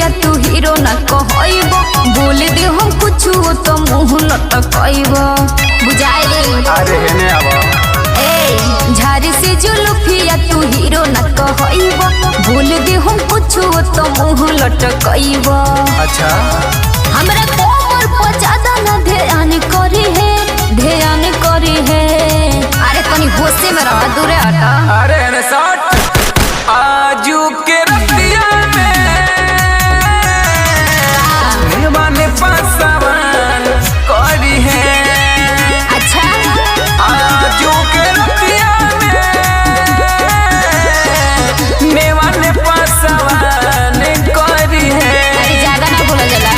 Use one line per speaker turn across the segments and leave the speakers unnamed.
लुफिया तू हीरो न कहइबो बोल दे हम कुछ तो मुंह लटकइबो बुझाए
अरे हेने आवा
ए झाड़ी से जो लुफिया तू हीरो न कहइबो बोल दे हम कुछ तो मुंह लटकइबो।
अच्छा
हमरा कोमर पर ज्यादा न ध्यान करी है अरे तनी होशे में रह दूरे हटा।
अरे हेने सट आजू के रतिया में निभाने पासवान करी है।
अच्छा
आजू के रतिया में निभाने पासवान करी है।
अरे ज्यादा ना बोला जला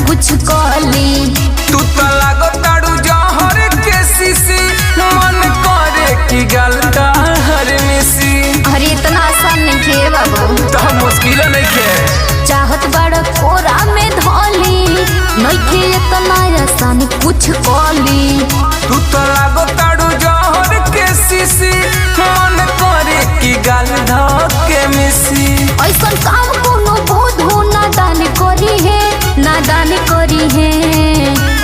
कुछ कहली
तू तो लागो ताड़ू जहर के सीसी मन करे की गलता हर मिसी।
अरे इतना आसान नहीं खे बाबू
तो मुश्किल नहीं खे
चाहत बड़ा कोरा में धोली नहीं खे इतना आसान कुछ कहली
तू तो लागो ताड़ू जहर के सीसी मन करे की गलता के मिसी।
ऐसा काम कोनो बोध हो नादान करी है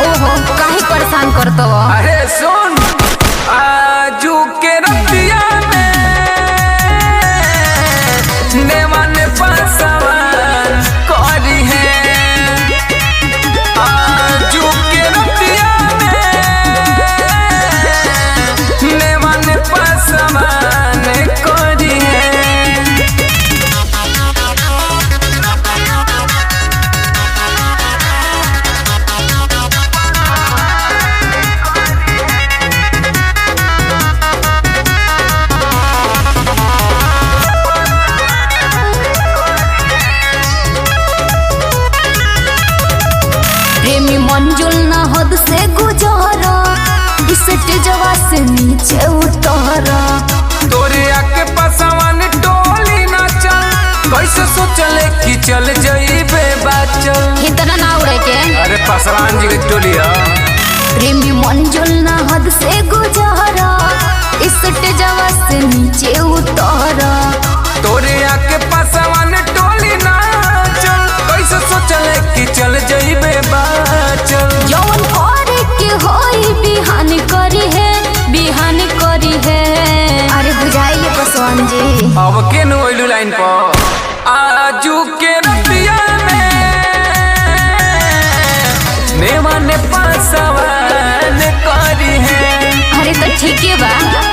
ओहो काहे परेशान करतो।
अरे सुन आजू के रतिया में नेवाने पासवान करी है। आजू के रतिया में नेवाने पासवान करी है।
प्रेमी मंजुल ना हद से गुजारा इस तेजवा से नीचे उतारा
तोरे आके पासवान टोली ना चल कैसे सोचले कि चल जइबे बाचल
इतना ना उड़े के।
अरे पासवान जी के टोलिया
प्रेमी मंजुल ना हद से गुजारा इस तेजवा से नीचे उतारा
तोरे आके पासवान टोली ना चल कैसे सोचले कि चल जइबे बाचल।
जौन करे के होई बिहान करी है अरे बुझाइए पासवान जी
अब के नोइलू लाइन पर आजू के रतिया में नेवाने पासवान करी है।
अरे तो ठीक है बा।